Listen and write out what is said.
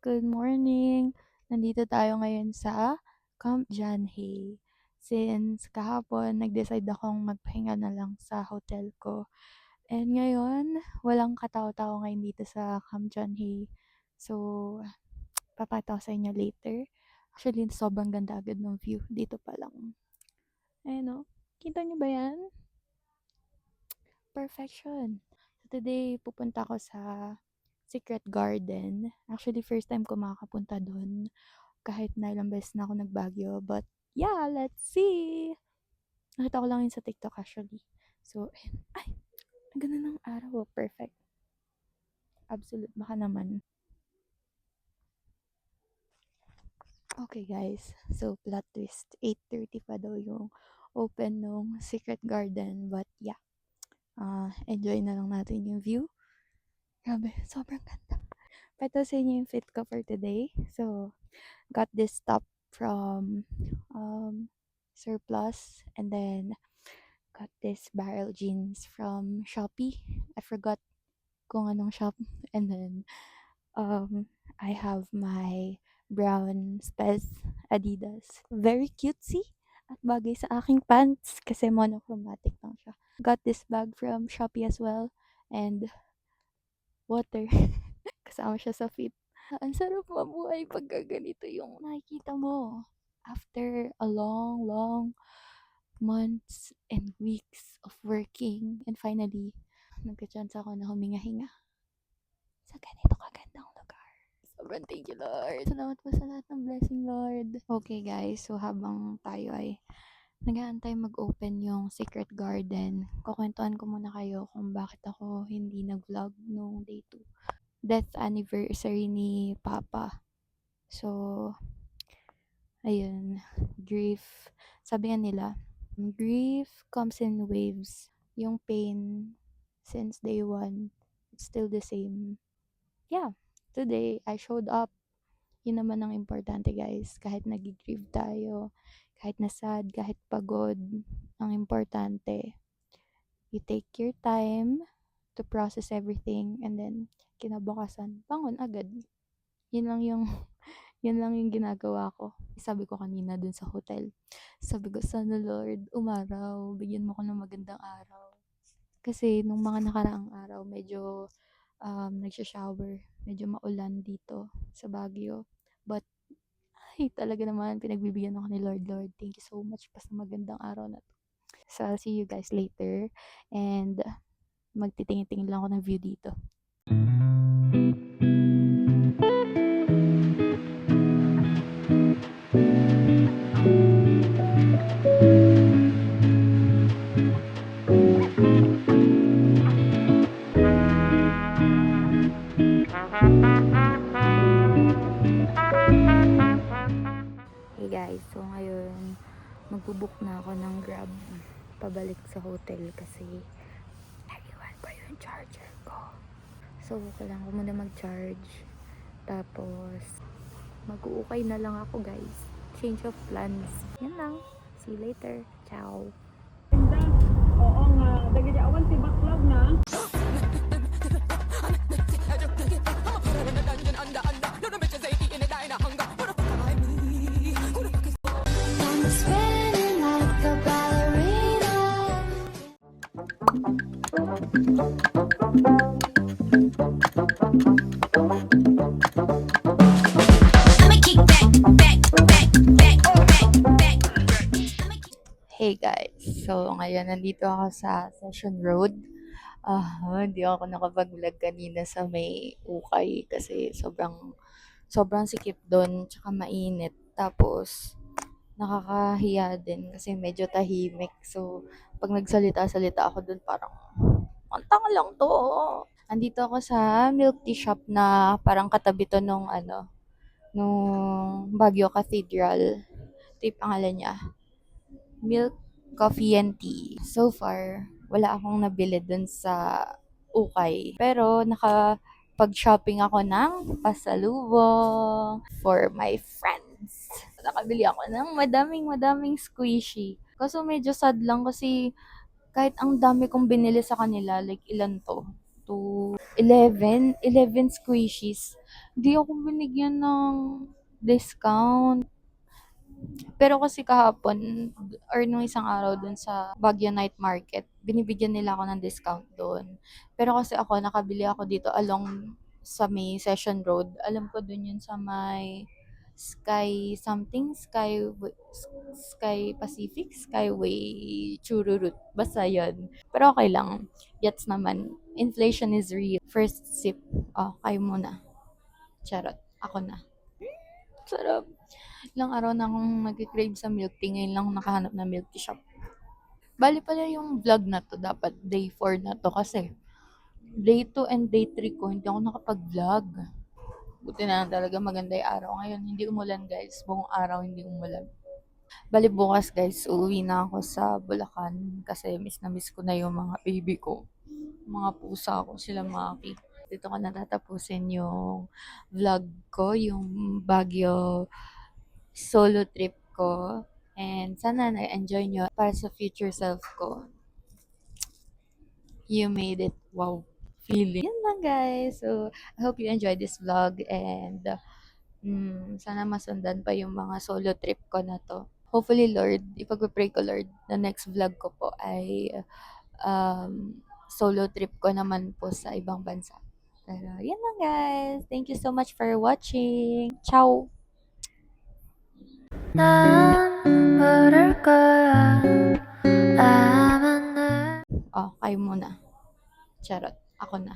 Good morning! Nandito tayo ngayon sa Camp Janhay. Since kahapon, nag-decide akong magpahinga na lang sa hotel ko. And ngayon, walang katao-tao ngayon dito sa Camp Janhay. So, papakita ko sa inyo later. Actually, sobrang ganda agad ng view. Dito pa lang. Ayan o. Kita niyo ba yan? Perfection! So, today, pupunta ako sa Secret Garden. Actually, first time ko makakapunta doon. Kahit na ilang beses na ako nag-Baguio. But, yeah, let's see! Nakita ko lang yun sa TikTok actually. So, ayun. Ay! Ang ganda ng araw. Perfect. Absolute. Baka naman. Okay, guys. So, plot twist. 8:30 pa daw yung open nung Secret Garden. But, yeah. Enjoy na lang natin yung view. Grabe. Sobrang ganda. Pwede sa inyo yung fit ko for today. So, got this top from Surplus, and then got this barrel jeans from Shopee. I forgot kung anong shop. And then I have my brown Spez Adidas. Very cutesy at bagay sa aking pants kasi monochromatic lang siya. Got this bag from Shopee as well, and water. Kasama siya sa fit. Ang sarap mabuhay pag ganito yung nakikita mo. After a long, long months and weeks of working, and finally, nagka-chance ako na huminga-hinga sa ganito kagandang lugar. Sobrang thank you, Lord. Salamat po sa lahat ng blessing, Lord. Okay, guys. So, habang tayo ay nag-aantay mag-open yung Secret Garden, kukwentuhan ko muna kayo kung bakit ako hindi nag-vlog nung day 2. Death anniversary ni Papa. So, ayun. Grief. Sabi nga nila, grief comes in waves. Yung pain, since day 1, it's still the same. Yeah, today, I showed up. Yun naman ang importante, guys. Kahit nag-grieve tayo, kahit na sad, kahit pagod, ang importante, you take your time to process everything, and then, kinabukasan, bangon agad. Yun lang yung yun lang yung ginagawa ko. Sabi ko kanina dun sa hotel. Sabi ko, sana Lord, umaraw. Bigyan mo ko ng magandang araw. Kasi nung mga nakaraang araw, medyo nagsha-shower. Medyo maulan dito sa Baguio. But, ay, talaga naman, pinagbibigyan ako ni Lord. Lord, thank you so much pa sa magandang araw na to. So, I'll see you guys later. And, magtitingin-tingin lang ako ng view dito. Hey guys, so ngayon magbubook na ako ng Grab pabalik sa hotel kasi naiwan ko yung charger ko. So, kailangan ko muna mag-charge. Tapos, mag-uukay na lang ako, guys. Change of plans. Yan lang. See you later. Ciao. Oo nga, dagiti awan si backlog na. Hey guys, so ngayon nandito ako sa Session Road. Hindi ako nakapag-vlog kanina sa may ukay kasi sobrang sikip doon, tsaka mainit. Tapos nakakahiya din kasi medyo tahimik. So pag nagsalita-salita ako doon parang ang tanga lang to. Andito ako sa milk tea shop na parang katabi to nung Baguio Cathedral. Ito yung pangalan niya. Milk Coffee and Tea. So far, wala akong nabili dun sa ukay. Pero nakapag-shopping ako ng pasalubong for my friends. Nakabili ako ng madaming squishy. Kaso medyo sad lang kasi kahit ang dami kong binili sa kanila, like ilan to? 11 squishies. Di ako binigyan ng discount. Pero kasi kahapon or nung isang araw dun sa Baguio Night Market, binibigyan nila ako ng discount dun. Pero kasi ako, nakabili ako dito along sa may Session Road. Alam ko dun yun sa may Sky something, Sky Pacific, Skyway, Chururut. Basta yun. Pero okay lang. Gets naman. Inflation is real. First sip. Oh, kayo muna. Charot. Ako na. Sarap. Ilang araw na akong nagki-crave sa milk tea, ngayon lang ako nakahanap ng milk tea shop. Bale pala yung vlog na 'to dapat day 4 na 'to kasi day 2 and day 3 ko hindi ako nakapag-vlog. Buti na lang talaga maganda yung araw ngayon, hindi umulan guys, buong araw hindi umulan. Bale bukas guys, uuwi na ako sa Bulacan kasi miss na miss ko na yung mga baby ko. Mga pusa ko, sila Maki. Dito ko natatapusin yung vlog ko, yung Baguio solo trip ko. And sana na-enjoy nyo para sa future self ko. You made it. Wow. Feeling. Yun lang guys. So, I hope you enjoyed this vlog and sana masundan pa yung mga solo trip ko na to. Hopefully, Lord, ipag-pray ko, Lord, the next vlog ko po ay solo trip ko naman po sa ibang bansa. Pero, yun lang guys. Thank you so much for watching. Ciao! 난 모를 거야. 아마 날. Oh, kayo muna. Charot. Ako na.